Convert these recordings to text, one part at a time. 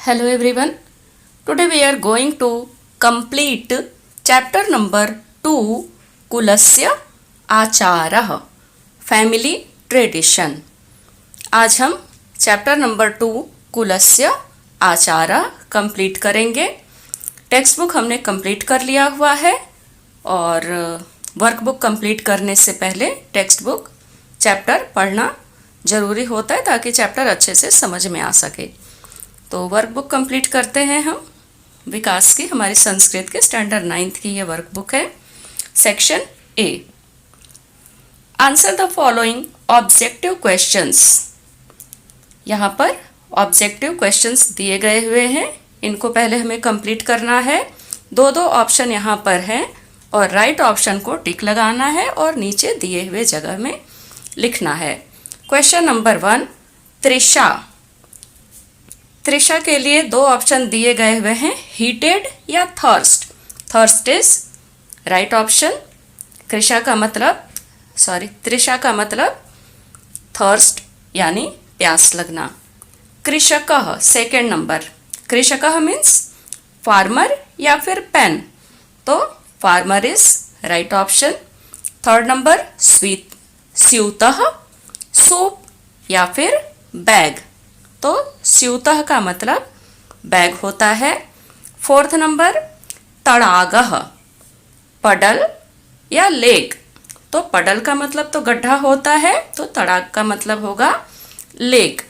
Hello everyone. Today we are going to complete chapter number 2 कुलस्य आचारः family tradition. आज हम chapter number 2 कुलस्य आचारः complete करेंगे। टेक्स्ट बुक हमने कंप्लीट कर लिया हुआ है और वर्कबुक कंप्लीट करने से पहले टेक्स्ट बुक चैप्टर पढ़ना ज़रूरी होता है ताकि चैप्टर अच्छे से समझ में आ सके। तो वर्कबुक कंप्लीट करते हैं हम। विकास की हमारी संस्कृत के स्टैंडर्ड 9th की ये वर्कबुक है। Section A, answer the following objective questions. यहाँ पर ऑब्जेक्टिव क्वेश्चंस दिए गए हुए हैं, इनको पहले हमें कंप्लीट करना है। दो ऑप्शन यहाँ पर हैं और राइट ऑप्शन को टिक लगाना है और नीचे दिए हुए जगह में लिखना है। क्वेश्चन नंबर 1, तृषा। तृषा के लिए दो ऑप्शन दिए गए हुए हैं, हीटेड या thirst. Thirst is right option. तृषा का मतलब थर्स्ट यानी प्यास लगना। कृषकः सेकेंड नंबर। कृषकः मीन्स फार्मर या फिर पेन, तो farmer is right option. Third number स्यूतः सूप या फिर बैग, तो स्यूतः का मतलब बैग होता है। फोर्थ नंबर तड़ागः, पडल या लेक, तो पडल का मतलब तो गड्ढा होता है, तो तड़ाग का मतलब होगा लेक।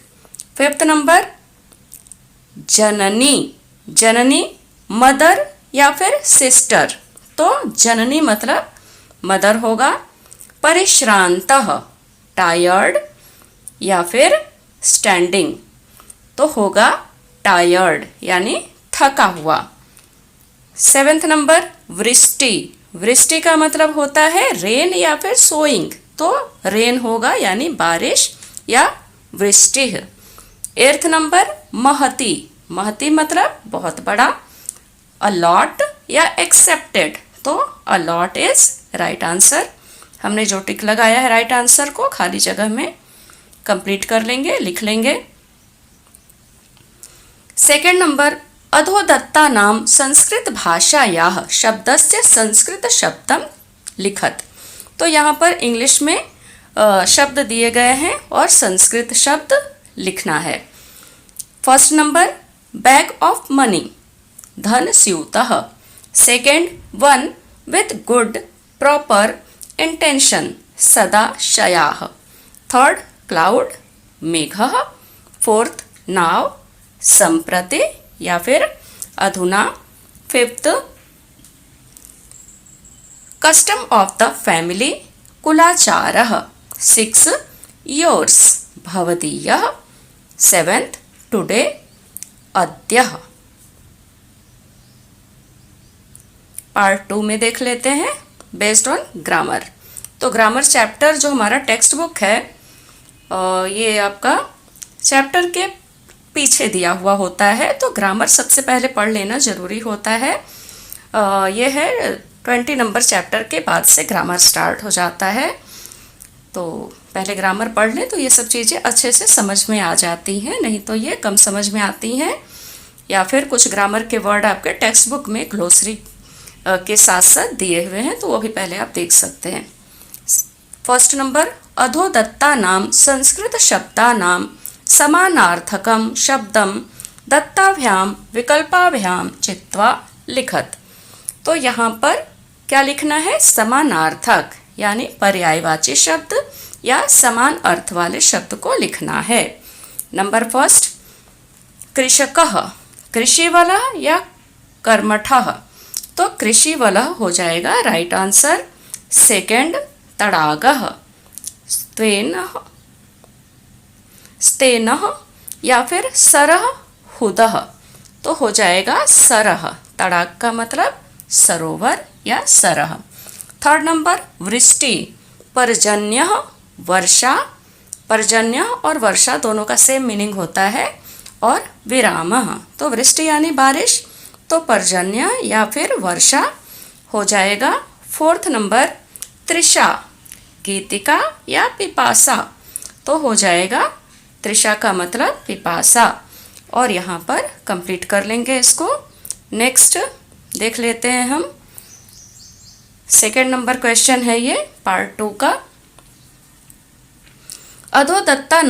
फिफ्थ नंबर जननी। जननी मदर या फिर सिस्टर, तो जननी मतलब मदर होगा। परिश्रांतः टायर्ड या फिर स्टैंडिंग, तो होगा टायर्ड यानी थका हुआ। सेवेंथ नंबर वृष्टि। वृष्टि का मतलब होता है रेन या फिर सोइंग, तो रेन होगा यानी बारिश या वृष्टि। एट्थ नंबर महती। महती मतलब बहुत बड़ा। अलॉट या एक्सेप्टेड, तो अलॉट इज राइट आंसर। हमने जो टिक लगाया है राइट आंसर को खाली जगह में कंप्लीट कर लेंगे, लिख लेंगे। सेकेंड नंबर अधोदत्ता नाम संस्कृत भाषायाः शब्दस्य संस्कृत शब्दम लिखत। तो यहाँ पर इंग्लिश में शब्द दिए गए हैं और संस्कृत शब्द लिखना है। First number bag of money, धन स्यूतः। Second one with good proper intention, सदाशयाः। थर्ड क्लाउड, मेघः। फोर्थ नाव, संप्रति या फिर अधुना। Fifth custom of the family, कुलाचारः। सिक्स योर्स, भवदीयः। सेवेंथ टुडे, अद्यः। पार्ट 2 में देख लेते हैं बेस्ड ऑन ग्रामर। तो ग्रामर चैप्टर जो हमारा टेक्स्ट बुक है ये आपका चैप्टर के पीछे दिया हुआ होता है, तो ग्रामर सबसे पहले पढ़ लेना ज़रूरी होता है। ये है 20 नंबर चैप्टर के बाद से ग्रामर स्टार्ट हो जाता है, तो पहले ग्रामर पढ़ लें तो ये सब चीज़ें अच्छे से समझ में आ जाती हैं, नहीं तो ये कम समझ में आती हैं। या फिर कुछ ग्रामर के वर्ड आपके टेक्स्ट बुक में ग्लोसरी के साथ साथ दिए हुए हैं, तो वो भी पहले आप देख सकते हैं। फर्स्ट नंबर अधोदत्ता नाम संस्कृत शब्दा नाम समानार्थकम शब्दम दत्ताभ्याम विकल्पाभ्याम चित्वा लिखत। तो यहाँ पर क्या लिखना है? समानार्थक यानी पर्यायवाची शब्द या समान अर्थ वाले शब्द को लिखना है। नंबर फर्स्ट कृषकः, कृषि वाला या कर्मठः, तो कृषि वाला हो जाएगा राइट आंसर। सेकेंड तड़ागः, स्तेनः या फिर सरः हुदः, तो हो जाएगा सरः। तड़ाग का मतलब सरोवर या सरः। थर्ड नंबर वृष्टि, पर्जन्यः वर्षा। पर्जन्य और वर्षा दोनों का सेम मीनिंग होता है। और विरामः, तो वृष्टि यानी बारिश, तो पर्जन्य या फिर वर्षा हो जाएगा। फोर्थ नंबर तृषा, गीतिका या पिपासा, तो हो जाएगा तृषा का मतलब पिपासा। और यहाँ पर कंप्लीट कर लेंगे इसको। नेक्स्ट देख लेते हैं हम, सेकेंड नंबर क्वेश्चन है ये पार्ट 2 का। अधोदत्ता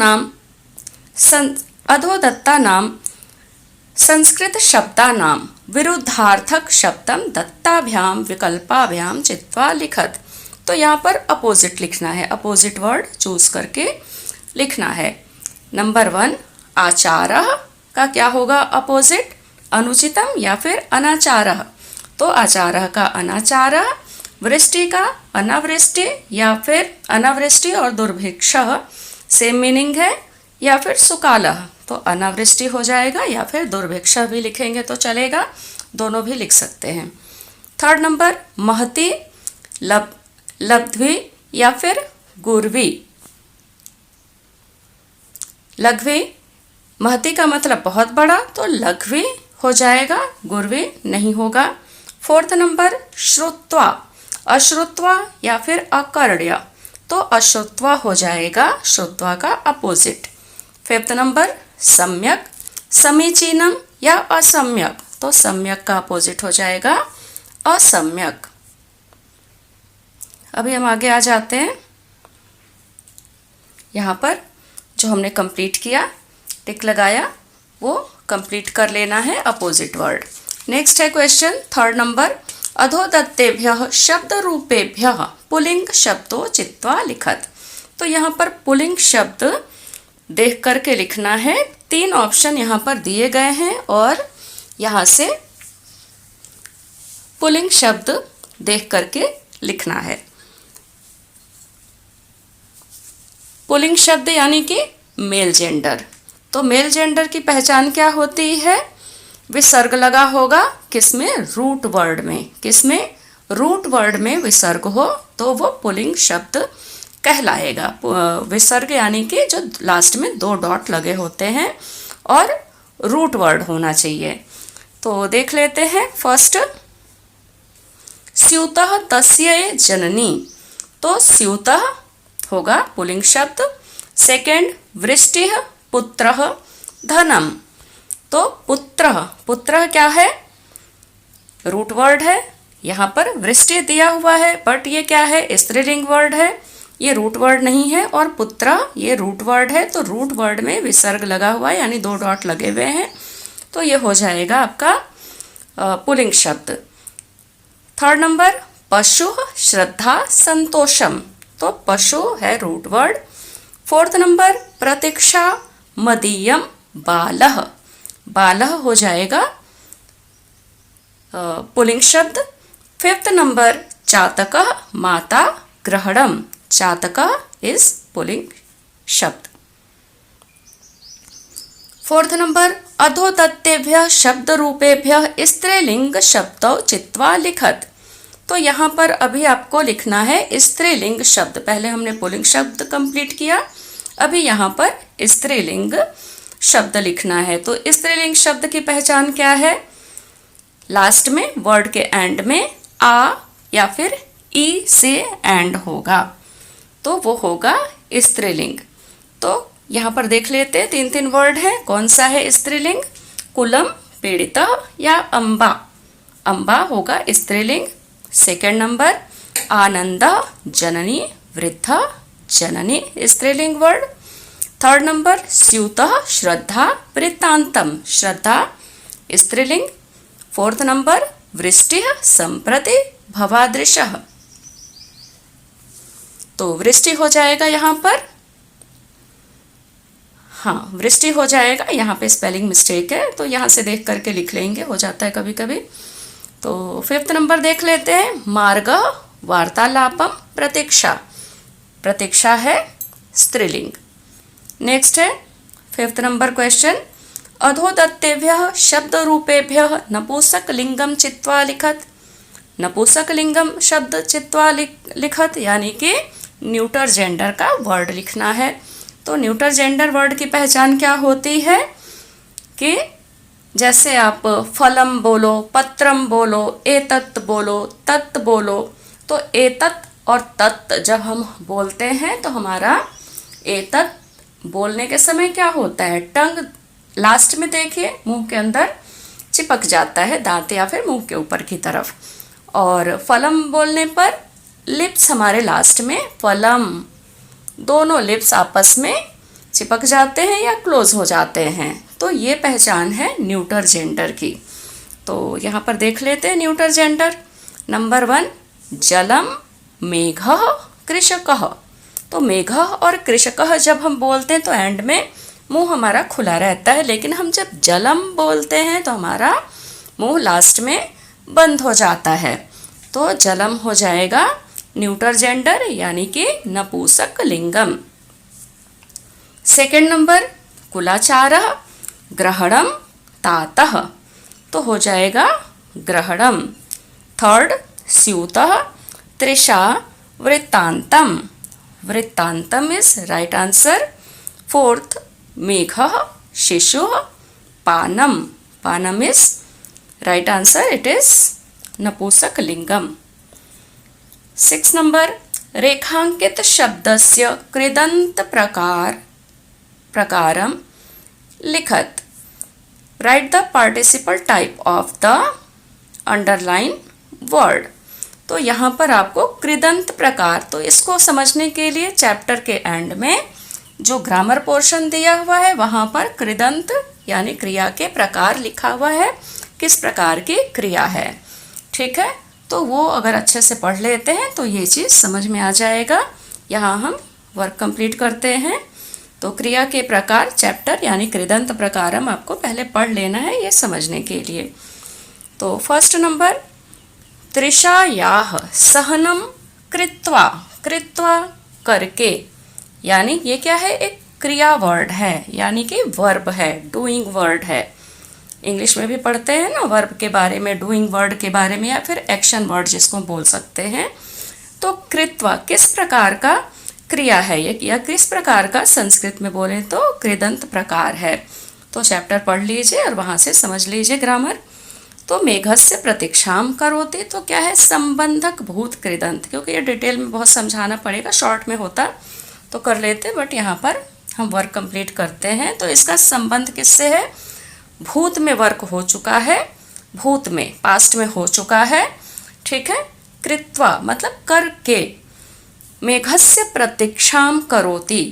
नाम संस्कृत शब्दानां विरुद्धार्थक शब्दम दत्ताभ्याम विकल्पाभ्याम चित्वा लिखत। तो यहाँ पर अपोजिट लिखना है, अपोजिट वर्ड चूज करके लिखना है। नंबर 1 आचारः का क्या होगा अपोजिट, अनुचितम या फिर अनाचारः। तो आचारः का अनाचारः, वृष्टि का अनावृष्टि या फिर अनावृष्टि और दुर्भिक्षः सेम मीनिंग है, या फिर सुकालः तो अनावृष्टि हो जाएगा, या फिर दुर्भिक्षः भी लिखेंगे तो चलेगा, दोनों भी लिख सकते हैं। थर्ड नंबर महती लब्ध्वी या फिर गुर्वी। लघ्वी, महती का मतलब बहुत बड़ा, तो लघ्वी हो जाएगा, गुर्वी नहीं होगा। फोर्थ नंबर श्रुत्वा, अश्रुत्वा या फिर अकर्ण्य, तो अश्रुत्वा हो जाएगा, श्रुत्वा का अपोजिट। फिफ्थ नंबर सम्यक, समीचीनम या असम्यक, तो सम्यक का अपोजिट हो जाएगा असम्यक। अभी हम आगे आ जाते हैं। यहाँ पर जो हमने कंप्लीट किया, टिक लगाया, वो कंप्लीट कर लेना है अपोजिट वर्ड। नेक्स्ट है क्वेश्चन थर्ड नंबर, अधोदत्तेभ्यः शब्द रूपेभ्यः पुलिंग शब्दों चित्वा लिखत। तो यहाँ पर पुलिंग शब्द देख करके लिखना है। 3 ऑप्शन यहाँ पर दिए गए हैं और यहाँ से पुलिंग शब्द देख करके लिखना है। पुलिंग शब्द यानी कि मेल जेंडर। तो मेल जेंडर की पहचान क्या होती है, विसर्ग लगा होगा किसमें, रूट वर्ड में। किसमें, रूट वर्ड में विसर्ग हो तो वो पुलिंग शब्द कहलाएगा। विसर्ग यानी कि जो लास्ट में 2 डॉट लगे होते हैं और रूट वर्ड होना चाहिए। तो देख लेते हैं। फर्स्ट स्यूतः तस्य जननी, तो स्यूतः होगा पुलिंग शब्द। सेकेंड वृष्टिः पुत्रः धनम, तो पुत्रः क्या है, रूट वर्ड है। यहाँ पर वृष्टि दिया हुआ है बट ये क्या है, स्त्रीलिंग वर्ड है, ये रूट वर्ड नहीं है। और पुत्र ये रूट वर्ड है, तो रूट वर्ड में विसर्ग लगा हुआ है यानी 2 डॉट लगे हुए हैं, तो ये हो जाएगा आपका पुलिंग शब्द। थर्ड नंबर पशु श्रद्धा संतोषम, तो पशु है रूट वर्ड। फोर्थ नंबर प्रतीक्षा मदीयम बालः, बालः हो जाएगा पुलिंग शब्द। फिफ्थ नंबर चातकः माता ग्रहणम, चातकः इज पुलिंग शब्द। फोर्थ नंबर अधोदत्तेभ्यः शब्द रूपेभ्यः स्त्रीलिंग शब्दौ चित्वा लिखत। तो यहाँ पर अभी आपको लिखना है स्त्रीलिंग शब्द। पहले हमने पुलिंग शब्द कंप्लीट किया, अभी यहाँ पर स्त्रीलिंग शब्द लिखना है। तो स्त्रीलिंग शब्द की पहचान क्या है, लास्ट में वर्ड के एंड में आ या फिर ई से एंड होगा, तो वो होगा स्त्रीलिंग। तो यहाँ पर देख लेते हैं 3 वर्ड है, कौन सा है स्त्रीलिंग, कुलम पीड़िता या अम्बा, अम्बा होगा स्त्रीलिंग। सेकेंड नंबर आनंद जननी वृद्धा, जननी स्त्रीलिंग वर्ड। थर्ड नंबर स्यूतः श्रद्धा वृत्तांतम, श्रद्धा स्त्रीलिंग। फोर्थ नंबर वृष्टि संप्रति भवादृशः, तो वृष्टि हो जाएगा यहाँ पर, हाँ वृष्टि हो जाएगा, यहाँ पे स्पेलिंग मिस्टेक है तो यहाँ से देख करके लिख लेंगे, हो जाता है कभी कभी। तो फिफ्थ नंबर देख लेते हैं, मार्ग वार्तालापम प्रतीक्षा, प्रतीक्षा है स्त्रीलिंग। नेक्स्ट है फिफ्थ नंबर क्वेश्चन, अधोदत्तेभ्यः शब्द रूपेभ्यः नपुंसक लिंगम चित्वा लिखत। नपुंसक लिंगम शब्द चित्वा लिखत यानी कि न्यूटर जेंडर का वर्ड लिखना है। तो न्यूटर जेंडर वर्ड की पहचान क्या होती है कि जैसे आप फलम बोलो, पत्रम बोलो, एतत् बोलो, तत् बोलो, तो एतत् और तत् जब हम बोलते हैं तो हमारा एतत् बोलने के समय क्या होता है, टंग लास्ट में देखिए मुंह के अंदर चिपक जाता है, दांत या फिर मुंह के ऊपर की तरफ। और फलम बोलने पर लिप्स हमारे लास्ट में, फलम, दोनों लिप्स आपस में चिपक जाते हैं या क्लोज हो जाते हैं। तो ये पहचान है न्यूटर जेंडर की। तो यहाँ पर देख लेते हैं न्यूटर जेंडर। नंबर 1, जलम मेघः कृषकः। तो मेघः और कृषकः जब हम बोलते हैं तो एंड में मुंह हमारा खुला रहता है, लेकिन हम जब जलम बोलते हैं तो हमारा मुंह लास्ट में बंद हो जाता है। तो जलम हो जाएगा न्यूटर जेंडर यानी कि नपुंसक लिंगम। Second number, कुलाचारः ग्रहणम तातः। तो हो जाएगा ग्रहणम। थर्ड, स्यूतः तृषा वृत्तांतम। वृत्तांतम इज राइट आंसर। फोर्थ, मेघः शिशुः पानम। पानम is right answer, it is नपुंसक लिंगम। 6 नंबर, रेखांकित शब्दस्य कृदंत प्रकारम लिखत। Write the participle type of the underline word. तो यहाँ पर आपको कृदंत प्रकार, तो इसको समझने के लिए चैप्टर के एंड में जो ग्रामर पोर्शन दिया हुआ है वहाँ पर कृदंत यानी क्रिया के प्रकार लिखा हुआ है, किस प्रकार की क्रिया है। ठीक है, तो वो अगर अच्छे से पढ़ लेते हैं तो ये चीज़ समझ में आ जाएगा। यहाँ हम वर्क कंप्लीट करते हैं। तो क्रिया के प्रकार चैप्टर यानी कृदंत प्रकारम आपको पहले पढ़ लेना है ये समझने के लिए। तो फर्स्ट नंबर, तृषायाः सहनम कृत्वा। कृत्वा करके, यानी ये क्या है, एक क्रिया वर्ड है यानी कि वर्ब है, डूइंग वर्ड है। इंग्लिश में भी पढ़ते हैं ना वर्ब के बारे में, डूइंग वर्ड के बारे में, या फिर एक्शन वर्ड जिसको बोल सकते हैं। तो कृत्वा किस प्रकार का क्रिया है ये, या किस प्रकार का संस्कृत में बोले तो कृदंत प्रकार है। तो चैप्टर पढ़ लीजिए और वहाँ से समझ लीजिए ग्रामर। तो मेघस्य प्रतीक्षाम करोति, तो क्या है, संबंधक भूत कृदंत। क्योंकि ये डिटेल में बहुत समझाना पड़ेगा, शॉर्ट में होता तो कर लेते, बट यहाँ पर हम वर्क कंप्लीट करते हैं। तो इसका संबंध किससे है, भूत में वर्क हो चुका है, भूत में पास्ट में हो चुका है। ठीक है, कृत्वा मतलब करके, मेघस्य प्रतीक्षाम करोति,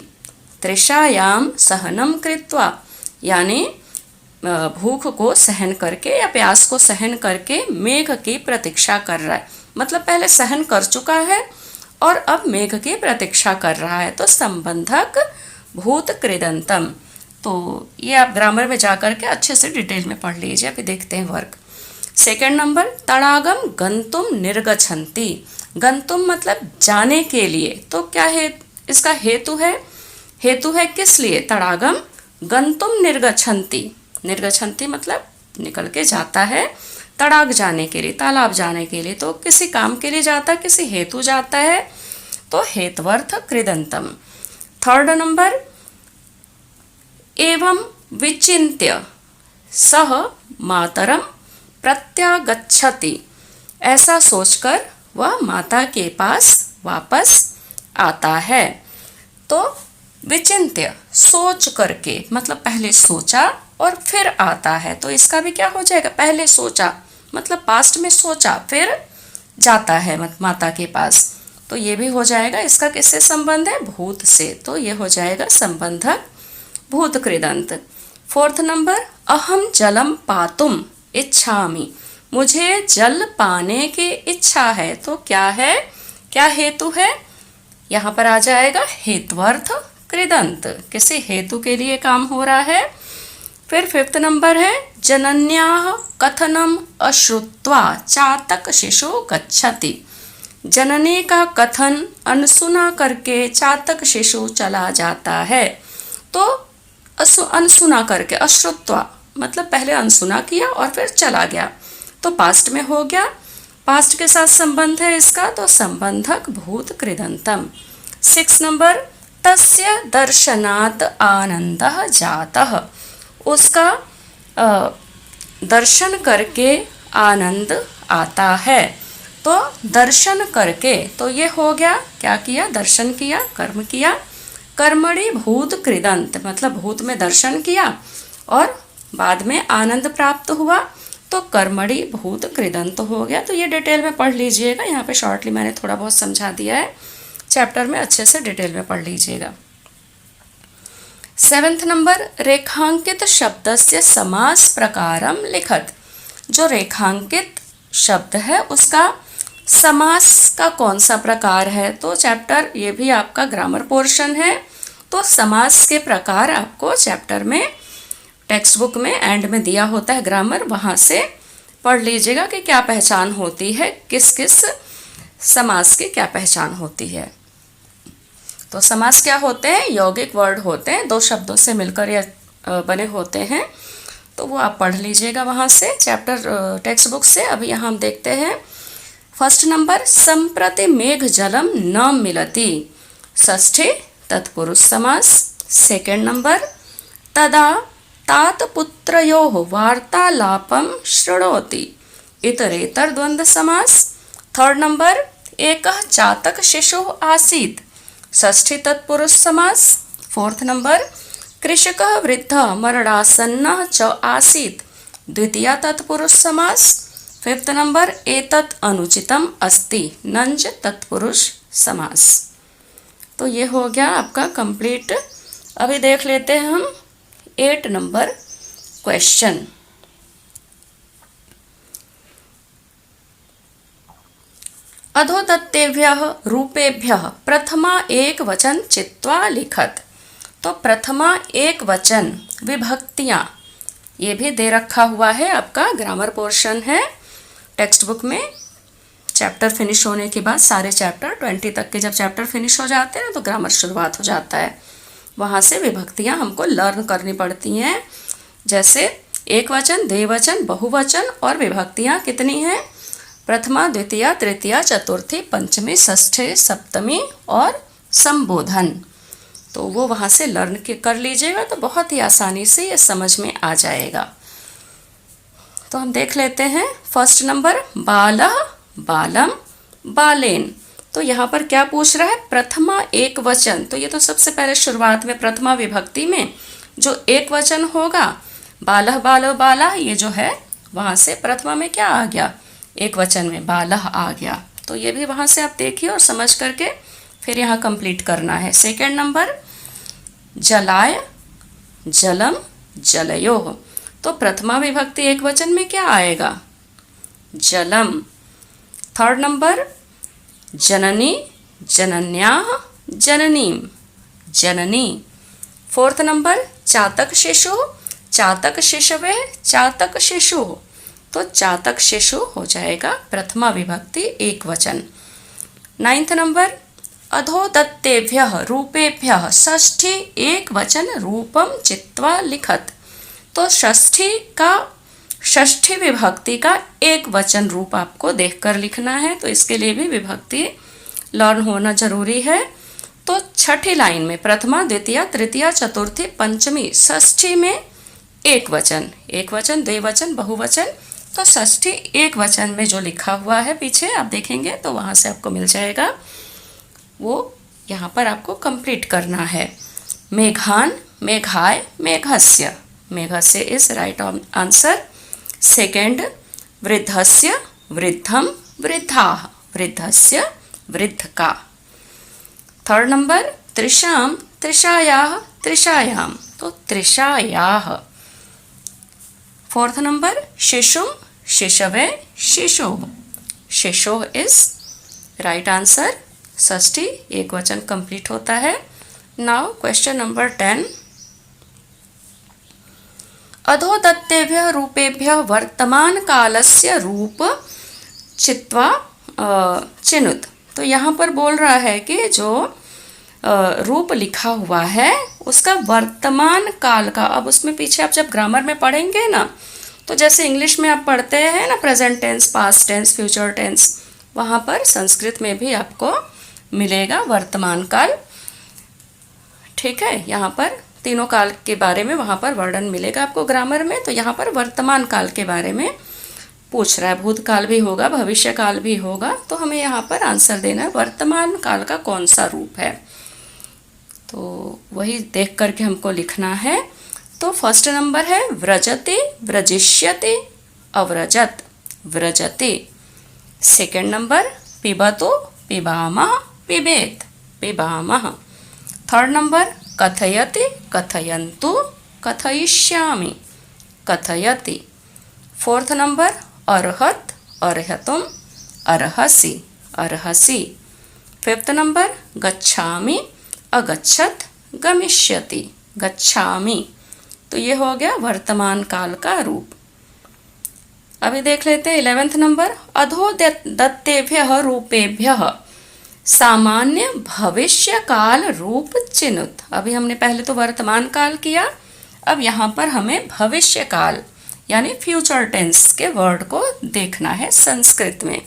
तृषायाम सहनम कृत्वा, यानी भूख को सहन करके या प्यास को सहन करके मेघ की प्रतीक्षा कर रहा है। मतलब पहले सहन कर चुका है और अब मेघ की प्रतीक्षा कर रहा है। तो संबंधक भूत कृदंतम। तो ये आप ग्रामर में जाकर के अच्छे से डिटेल में पढ़ लीजिए। अभी देखते हैं वर्क। सेकंड नंबर, तड़ागम गंतुम निर्गछन्ति। गंतुम मतलब जाने के लिए। तो क्या है इसका हेतु है, हेतु है किस लिए, तड़ागम गंतुम निर्गछन्ति। निर्गछन्ति मतलब निकल के जाता है, तड़ाग जाने के लिए, तालाब जाने के लिए। तो किसी काम के लिए जाता है, किसी हेतु जाता है, तो हेतवर्थ कृदंतम। थर्ड नंबर, एवं विचिन्त्य सह मातरम प्रत्यागच्छति। ऐसा सोचकर वह माता के पास वापस आता है। तो विचिन्त्य सोच करके मतलब पहले सोचा और फिर आता है। तो इसका भी क्या हो जाएगा, पहले सोचा मतलब पास्ट में सोचा फिर जाता है माता के पास। तो ये भी हो जाएगा। इसका किससे संबंध है, भूत से। तो ये हो जाएगा संबंधक भूत कृदंत। फोर्थ नंबर, अहम जलम पातुम इच्छामि। मुझे जल पाने की इच्छा है। तो क्या है, क्या हेतु है, यहाँ पर आ जाएगा हेत्वर्थ कृदंत, किसी हेतु के लिए काम हो रहा है। फिर फिफ्थ नंबर है, जनन्याः कथनम अश्रुत्वा चातक शिशु गच्छति। जननी का कथन अनसुना करके चातक शिशु चला जाता है। तो अनसुना करके, अश्रुत्वा मतलब पहले अनसुना किया और फिर चला गया, तो पास्ट में हो गया, पास्ट के साथ संबंध है इसका। तो संबंधक भूत कृदंतम। 6 नंबर, तस्य दर्शनात् आनंदः जातः। उसका दर्शन करके आनंद आता है। तो दर्शन करके, तो ये हो गया, क्या किया, दर्शन किया, कर्म किया। कर्मणि भूत कृदंत मतलब भूत में दर्शन किया और बाद में आनंद प्राप्त हुआ तो कर्मणि भूत कृदंत हो गया। तो ये डिटेल में पढ़ लीजिएगा, यहाँ पे शॉर्टली मैंने थोड़ा बहुत समझा दिया है, चैप्टर में अच्छे से डिटेल में पढ़ लीजिएगा। 7th नंबर, रेखांकित शब्दस्य समास प्रकारम लिखत। जो रेखांकित शब्द है उसका समास का कौन सा प्रकार है, तो चैप्टर ये भी आपका ग्रामर पोर्शन है, तो समास के प्रकार आपको चैप्टर में टेक्स्ट बुक में एंड में दिया होता है ग्रामर, वहाँ से पढ़ लीजिएगा कि क्या पहचान होती है, किस किस समास की क्या पहचान होती है। तो समास क्या होते हैं, यौगिक वर्ड होते हैं, दो शब्दों से मिलकर ये बने होते हैं, तो वो आप पढ़ लीजिएगा वहाँ से चैप्टर टेक्स्ट बुक से। अभी यहाँ हम देखते हैं 1st नंबर, संप्रति मेघ जलम न मिलति, षष्ठी तत्पुरुष समास। 2nd नंबर, तदा तात पुत्रयोः वार्तालापं शृणोति, इतरेतर द्वंद्व समास। 3rd नंबर, एकः चातक शिशुः आसीत्, षष्ठी तत्पुरुष समास। 4th नंबर, कृषकः वृद्धः मरणासन्नः च आसीत्, द्वितीया तत्पुरुष समास। 5th नंबर, एतत् अनुचितम अस्ति, नंज तत्पुरुष समास। तो ये हो गया आपका कंप्लीट। अभी देख लेते हैं हम 8 नंबर क्वेश्चन। अधोदत्तेभ्यः रूपेभ्यः प्रथमा एक वचन चित्वा लिखत। तो प्रथमा एक वचन विभक्तियाँ ये भी दे रखा हुआ है, आपका ग्रामर पोर्शन है टेक्स्ट बुक में। चैप्टर फिनिश होने के बाद सारे चैप्टर 20 तक के जब चैप्टर फिनिश हो जाते हैं तो ग्रामर शुरुआत हो जाता है, वहाँ से विभक्तियाँ हमको लर्न करनी पड़ती हैं। जैसे एक वचन, द्विवचन, बहुवचन और विभक्तियाँ कितनी हैं, प्रथमा, द्वितीया, तृतीया, चतुर्थी, पंचमी, षष्ठी, सप्तमी और संबोधन। तो वो वहाँ से लर्न कर लीजिएगा तो बहुत ही आसानी से ये समझ में आ जाएगा। तो हम देख लेते हैं 1st नंबर, बालः बालम बालेन। तो यहाँ पर क्या पूछ रहा है, प्रथमा एक वचन। तो ये तो सबसे पहले शुरुआत में प्रथमा विभक्ति में जो एक वचन होगा, बालः बालो बाला, ये जो है वहाँ से प्रथमा में क्या आ गया, एक वचन में बालः आ गया। तो ये भी वहाँ से आप देखिए और समझ करके फिर यहाँ कंप्लीट करना है। 2nd नंबर, जलाय जलम जलयोः। तो प्रथमा विभक्ति एक वचन में क्या आएगा, जलम। 3rd नंबर, जननी जनन्याः जननीम जननी। 4th नंबर, चातक शिशु चातक शिशवे चातक शिशु। तो चातक शिशु हो जाएगा प्रथमा विभक्ति एक वचन। 9th नंबर, अधोदत्तेभ्यः रूपेभ्यः षष्ठी एक वचन रूपम चित्वा लिखत। तो षष्ठी विभक्ति का एक वचन रूप आपको देखकर लिखना है, तो इसके लिए भी विभक्ति लर्न होना जरूरी है। तो छठी लाइन में प्रथमा, द्वितीया, तृतीया, चतुर्थी, पंचमी, षष्ठी में एक वचन, द्विवचन, बहुवचन। तो षष्ठी एक वचन में जो लिखा हुआ है पीछे आप देखेंगे तो वहाँ से आपको मिल जाएगा, वो यहाँ पर आपको कंप्लीट करना है। मेघान मेघाय मेघस्य, मेघस्य इज राइट आंसर। 2nd, वृद्धस्य वृद्धम वृद्धाः, वृद्धस्य वृद्धका। 3rd number, त्रिशाम त्रिशायाः त्रिशायाम। तो त्रिशायाः। 4th नंबर, शिशुम शिशवे शिशोः, शिशोः इज राइट आंसर। षष्ठी एक वचन कंप्लीट होता है। नाउ क्वेश्चन नंबर 10, अधोदत्तेभ्यः रूपेभ्यः वर्तमान कालस्य रूप चित्वा चिनुत। तो यहाँ पर बोल रहा है कि जो रूप लिखा हुआ है उसका वर्तमान काल का, अब उसमें पीछे आप जब ग्रामर में पढ़ेंगे ना, तो जैसे इंग्लिश में आप पढ़ते हैं ना present tense, past tense, future tense, वहाँ पर संस्कृत में भी आपको मिलेगा वर्तमान काल। ठीक है, यहाँ पर तीनों काल के बारे में वहाँ पर वर्णन मिलेगा आपको ग्रामर में। तो यहाँ पर वर्तमान काल के बारे में पूछ रहा है, भूतकाल भी होगा, भविष्य काल भी होगा, तो हमें यहाँ पर आंसर देना है वर्तमान काल का कौन सा रूप है, तो वही देख करके हमको लिखना है। तो फर्स्ट नंबर है व्रजते, व्रजिष्यते, अव्रजत, व्रजते। सेकंड नंबर पिबतो, पिबामः, पिबेत, पिबामः। थर्ड नंबर कथयति, कथयन्तु, कथयिष्यामि, कथयति। फोर्थ नंबर अर्हत, अर्हतुम, अर्हसि, अर्हसि। फिफ्थ नंबर गच्छामि, अगच्छत, गमिष्यति, गच्छामि। तो ये हो गया वर्तमान काल का रूप। अभी देख लेते हैं 11th नंबर अधो दत्तेभ्यः रूपेभ्यः सामान्य भविष्य काल रूप चिनुत। अभी हमने पहले तो वर्तमान काल किया, अब यहाँ पर हमें भविष्य काल यानी फ्यूचर टेंस के वर्ड को देखना है संस्कृत में।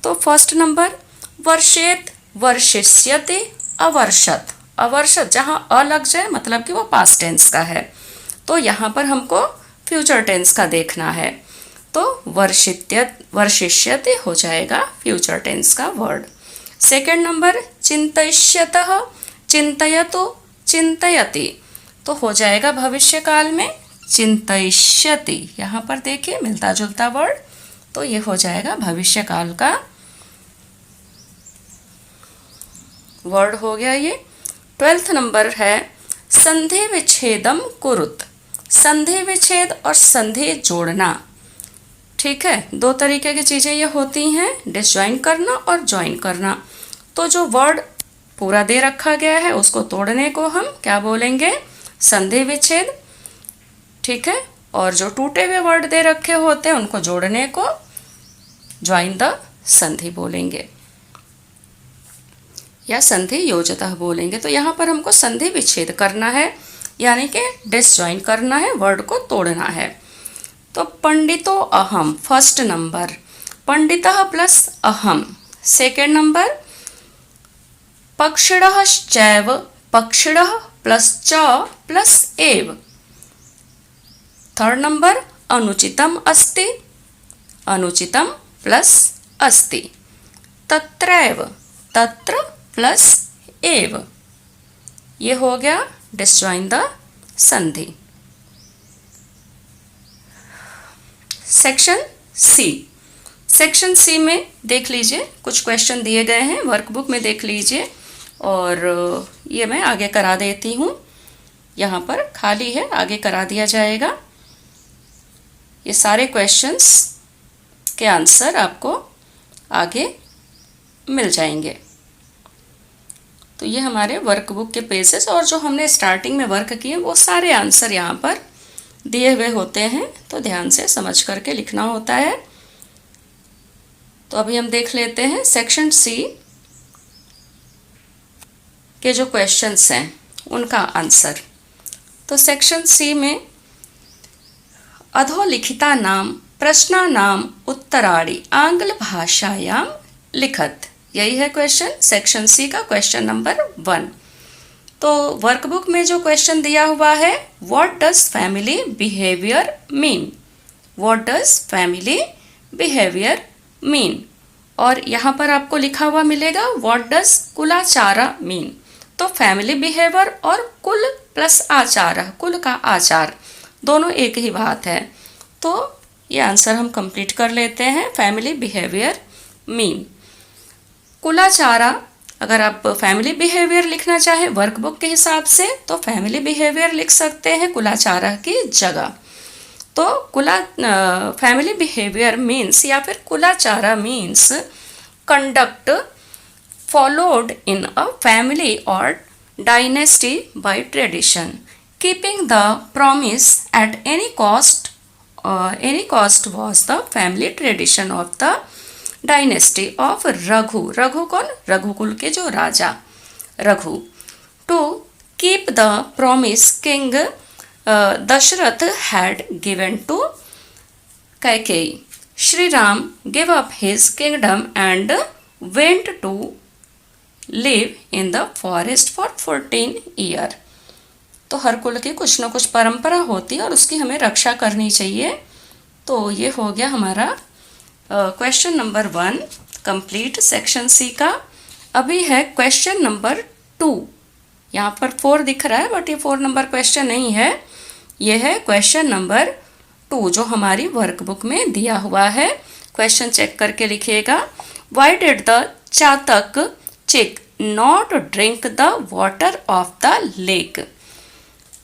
तो फर्स्ट नंबर वर्षेत, वर्षिष्यति, अवर्षत। अवर्षत जहाँ अ लग जाए मतलब कि वो पास्ट टेंस का है, तो यहाँ पर हमको फ्यूचर टेंस का देखना है। तो वर्षिष्यति हो जाएगा फ्यूचर टेंस का वर्ड। सेकंड नंबर चिंतयिष्यतः, चिंतयतु, चिंतयति। तो हो जाएगा भविष्य काल में चिंतयिष्यति। यहाँ पर देखिए मिलता जुलता वर्ड, तो ये हो जाएगा भविष्य काल का वर्ड हो गया ये। 12th नंबर है संधि विच्छेदम कुरुत। संधि विच्छेद और संधि जोड़ना, ठीक है, दो तरीके की चीज़ें ये होती हैं, डिसजॉइन करना और ज्वाइन करना। तो जो वर्ड पूरा दे रखा गया है उसको तोड़ने को हम क्या बोलेंगे, संधि विच्छेद, ठीक है, और जो टूटे हुए वर्ड दे रखे होते हैं उनको जोड़ने को ज्वाइन द संधि बोलेंगे या संधि योजतः बोलेंगे। तो यहाँ पर हमको संधि विच्छेद करना है यानी कि डिसजॉइन करना है, वर्ड को तोड़ना है। तो पंडितो अहम फर्स्ट नंबर, पंडितः प्लस अहम। सेकेंड नंबर पक्षिणः चैव, पक्षिणः प्लस च प्लस एव। थर्ड नंबर अनुचितम अस्ति, अनुचितम प्लस अस्ति। तत्रैव, तत्र प्लस एव। ये हो गया डिसजॉइन द संधि। सेक्शन सी, सेक्शन सी में देख लीजिए कुछ क्वेश्चन दिए गए हैं, वर्कबुक में देख लीजिए और ये मैं आगे करा देती हूँ। यहाँ पर खाली है, आगे करा दिया जाएगा। ये सारे क्वेश्चंस के आंसर आपको आगे मिल जाएंगे। तो ये हमारे वर्कबुक के पेजेस और जो हमने स्टार्टिंग में वर्क किए वो सारे आंसर यहाँ पर दिए हुए होते हैं, तो ध्यान से समझ करके लिखना होता है। तो अभी हम देख लेते हैं सेक्शन सी के जो क्वेश्चंस हैं उनका आंसर। तो सेक्शन सी में अधोलिखिता नाम प्रश्नानाम उत्तराणि आंग्ल भाषायाम लिखत, यही है क्वेश्चन सेक्शन सी का क्वेश्चन नंबर 1। तो वर्कबुक में जो क्वेश्चन दिया हुआ है, what does family behaviour mean, what does family behaviour mean. और यहाँ पर आपको लिखा हुआ मिलेगा व्हाट डज कुलाचार मीन। तो फैमिली बिहेवियर और कुल प्लस आचार, कुल का आचार दोनों एक ही बात है। तो ये आंसर हम कंप्लीट कर लेते हैं, फैमिली बिहेवियर मीन। कुलाचारा, अगर आप फैमिली बिहेवियर लिखना चाहें वर्कबुक के हिसाब से तो फैमिली बिहेवियर लिख सकते हैं कुलाचारा की जगह। तो फैमिली बिहेवियर मीन्स या फिर कुलाचारा means conduct followed in a family और dynasty by tradition, keeping the promise at any cost was the family tradition of the dynasty of Raghu. Raghu कौन, रघुकुल के जो राजा Raghu. To keep the promise king Dasharath had given to Kaikeyi, Shri Ram give up his kingdom and went to live in the forest for 14 year. तो हर कुल की कुछ न कुछ परंपरा होती है और उसकी हमें रक्षा करनी चाहिए। तो ये हो गया हमारा question number 1 complete section C का। अभी है क्वेश्चन नंबर 2, यहाँ पर 4 दिख रहा है बट ये 4 नंबर क्वेश्चन नहीं है। ये है क्वेश्चन नंबर 2 जो हमारी वर्कबुक में दिया हुआ है। क्वेश्चन चेक करके लिखिएगा। Y did the chatak chick not drink the water of the lake?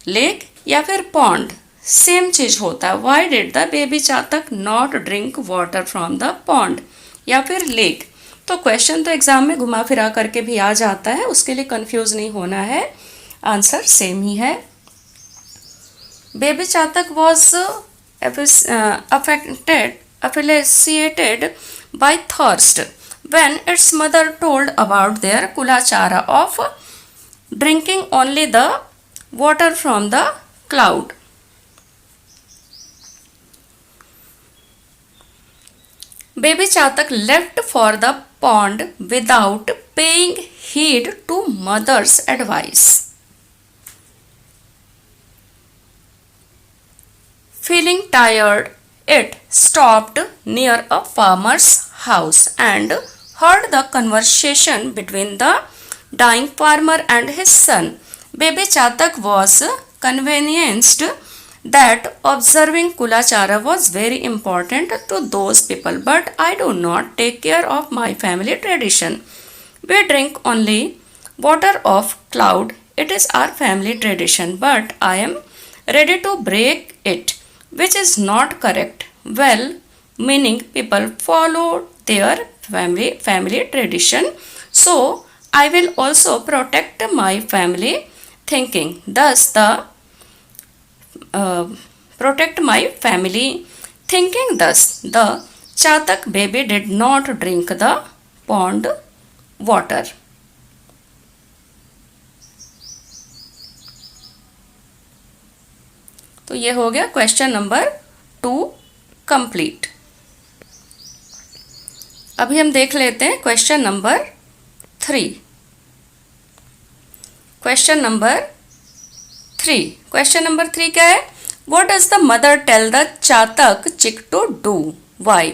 Lake या फिर पॉन्ड सेम चीज होता है। Why did the baby chatak not drink water from the pond या फिर लेक? तो क्वेश्चन तो एग्जाम में घुमा फिरा करके भी आ जाता है, उसके लिए कंफ्यूज नहीं होना है, आंसर सेम ही है। Baby chatak was affiliated by thirst when its mother told about their kulachara of drinking only the water from the cloud. Baby Chatak left for the pond without paying heed to mother's advice. Feeling tired, it stopped near a farmer's house and heard the conversation between the dying farmer and his son. Baby Chatak was convinced that observing Kulachara was very important to those people, but I do not take care of my family tradition. We drink only water of cloud. It is our family tradition, but I am ready to break it, which is not correct. Well meaning people follow their family tradition, so I will also protect my family thinking. Thus the protect my family thinking. Thus the Chatak baby did not drink the pond water. तो ये हो गया question number 2 complete. अभी हम देख लेते हैं question number 3। Question number 3 क्या है? What does the mother tell the chatak chick to do? Y?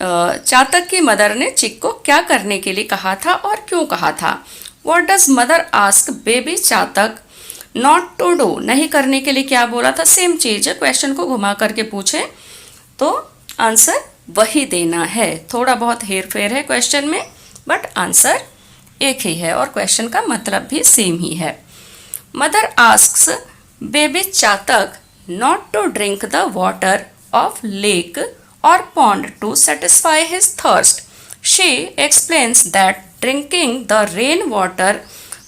चातक की मदर ने चिक को क्या करने के लिए कहा था और क्यों कहा था? What does mother ask baby chatak not to do? नहीं करने के लिए क्या बोला था? सेम चीज है, क्वेश्चन को घुमा करके पूछे तो आंसर वही देना है। थोड़ा बहुत हेर फेर है क्वेश्चन में, बट आंसर एक ही है और क्वेश्चन का मतलब भी सेम ही है। Mother asks baby chatak not to drink the water of lake और pond to satisfy his thirst. She explains that drinking the rain water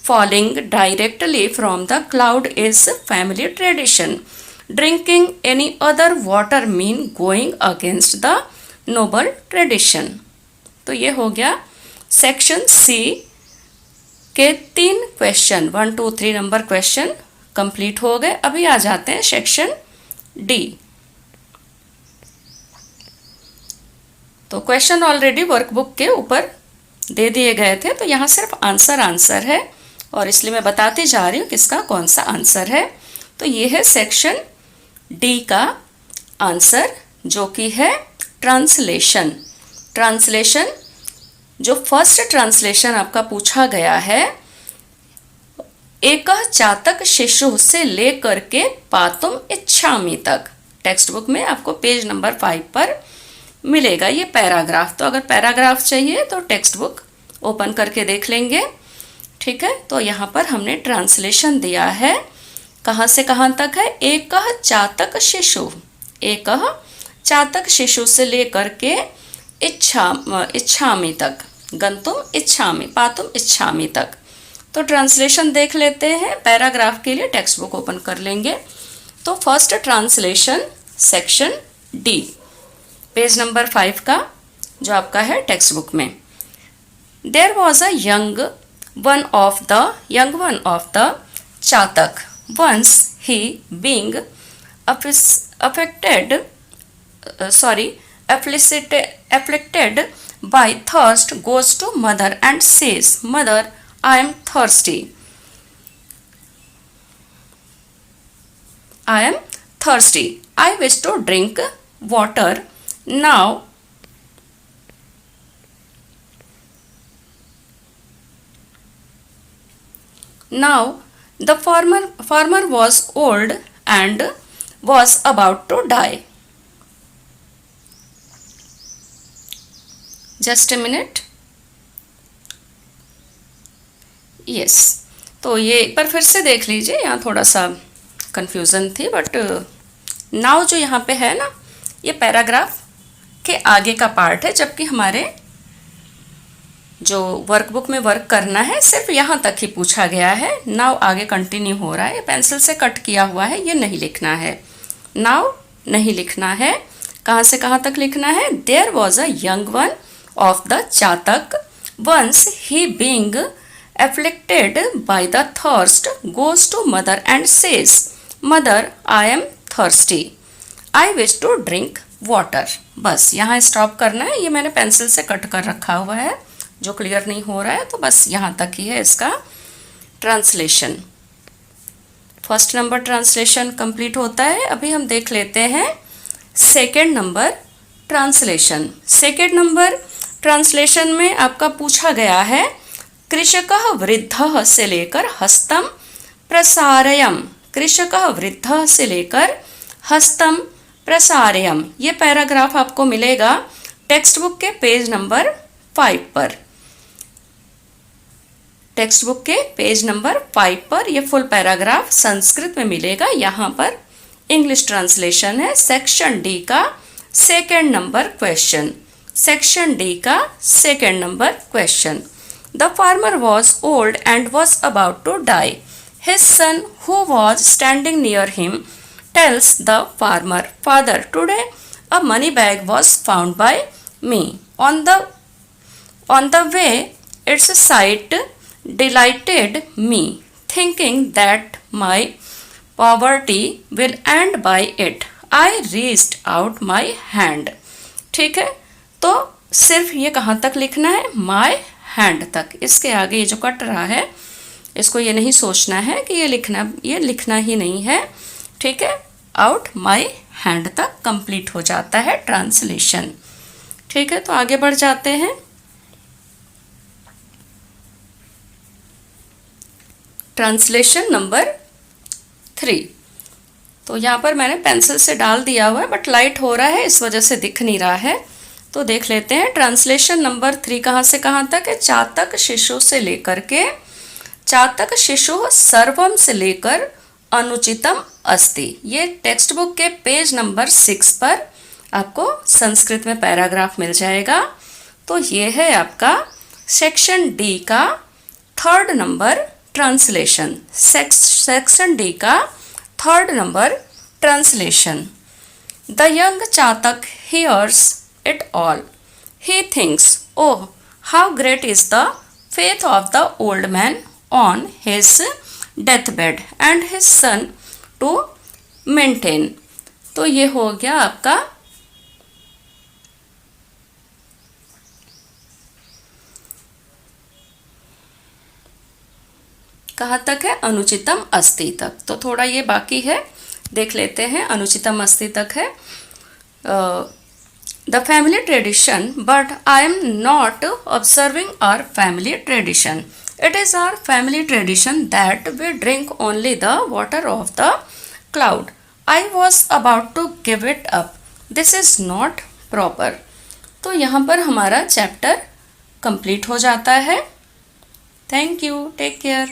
falling directly from the cloud is family tradition. Drinking any other water mean going against the noble tradition. तो ये हो गया section C के 3 question, 1 2 3 number question complete हो गए। अभी आ जाते हैं सेक्शन डी। तो क्वेश्चन ऑलरेडी वर्कबुक के ऊपर दे दिए गए थे, तो यहाँ सिर्फ आंसर है और इसलिए मैं बताती जा रही हूँ किसका कौन सा आंसर है। तो ये है सेक्शन डी का आंसर, जो कि है ट्रांसलेशन। जो फर्स्ट ट्रांसलेशन आपका पूछा गया है, एक चातक शिशु से लेकर के पातुम इच्छामि तक। टेक्स्ट बुक में आपको पेज नंबर 5 पर मिलेगा ये पैराग्राफ। तो अगर पैराग्राफ चाहिए तो टेक्स्ट बुक ओपन करके देख लेंगे, ठीक है। तो यहाँ पर हमने ट्रांसलेशन दिया है, कहाँ से कहाँ तक है? एक चातक शिशु से लेकर के इच्छामि तक, गंतुम इच्छामि, पातुम इच्छामि तक। तो ट्रांसलेशन देख लेते हैं। पैराग्राफ के लिए टेक्स्ट बुक ओपन कर लेंगे। तो first translation section D, page number 5 का जो आपका है टेक्स्ट बुक में। There was a young one of the Chatak. Once he being afflicted by thirst goes to mother and says, Mother, I am thirsty. I wish to drink water. Now the farmer was old and was about to die. Just a minute. Yes. तो ये एक बार फिर से देख लीजिए, यहाँ थोड़ा सा कंफ्यूजन थी, बट नाउ जो यहाँ पे है ना, ये पैराग्राफ के आगे का पार्ट है, जबकि हमारे जो वर्कबुक में वर्क करना है सिर्फ यहाँ तक ही पूछा गया है। नाउ आगे कंटिन्यू हो रहा है, ये पेंसिल से कट किया हुआ है, ये नहीं लिखना है। नाउ नहीं लिखना है, कहाँ से कहाँ तक लिखना है? There was a young one of the chatak, once he being afflicted by the thirst goes to mother and says, mother, I am thirsty, I wish to drink water. बस यहाँ स्टॉप करना है, ये मैंने पेंसिल से कट कर रखा हुआ है, जो क्लियर नहीं हो रहा है तो बस यहाँ तक ही है इसका translation. First number translation complete होता है। अभी हम देख लेते हैं second number translation. Second number translation में आपका पूछा गया है, कृषकः वृद्धः से लेकर हस्तम प्रसारयम। कृषकः वृद्धः से लेकर हस्तम प्रसारयम, ये पैराग्राफ आपको मिलेगा टेक्स्ट बुक के पेज नंबर 5 पर। टेक्स्ट बुक के पेज नंबर 5 पर ये फुल पैराग्राफ संस्कृत में मिलेगा। यहाँ पर इंग्लिश ट्रांसलेशन है सेक्शन डी का second number question. Section D का second number question. The farmer was old and was about to die. His son, who was standing near him, tells the farmer, Father, today a money bag was found by me. On the way, its sight delighted me, thinking that my poverty will end by it. I reached out my hand. ठीक है, तो सिर्फ ये कहाँ तक लिखना है? My hand तक। इसके आगे ये जो कट रहा है इसको ये नहीं सोचना है कि ये लिखना ही नहीं है, ठीक है। आउट माय हैंड तक कंप्लीट हो जाता है ट्रांसलेशन, ठीक है। तो आगे बढ़ जाते हैं। Translation number 3। तो यहाँ पर मैंने पेंसिल से डाल दिया हुआ है, बट लाइट हो रहा है इस वजह से दिख नहीं रहा है। तो देख लेते हैं ट्रांसलेशन नंबर 3 कहाँ से कहाँ तक है। चातक शिशु से लेकर के, चातक शिशु सर्वम से लेकर अनुचितम अस्ति, ये टेक्स्ट बुक के पेज नंबर 6 पर आपको संस्कृत में पैराग्राफ मिल जाएगा। तो ये है आपका सेक्शन डी का third number translation. Section D का third number translation. The young chatak hears it all. He thinks, oh, how great is the faith of the old man on his deathbed and his son to maintain. तो ये हो गया आपका कहाँ तक है? अनुचितम अस्ति तक। तो थोड़ा ये बाकी है, देख लेते हैं। अनुचितम अस्ति तक है the family tradition, but I am not observing our family tradition. It is our family tradition that we drink only the water of the cloud. I was about to give it up. This is not proper. तो यहाँ पर हमारा chapter complete हो जाता है। Thank you, take care.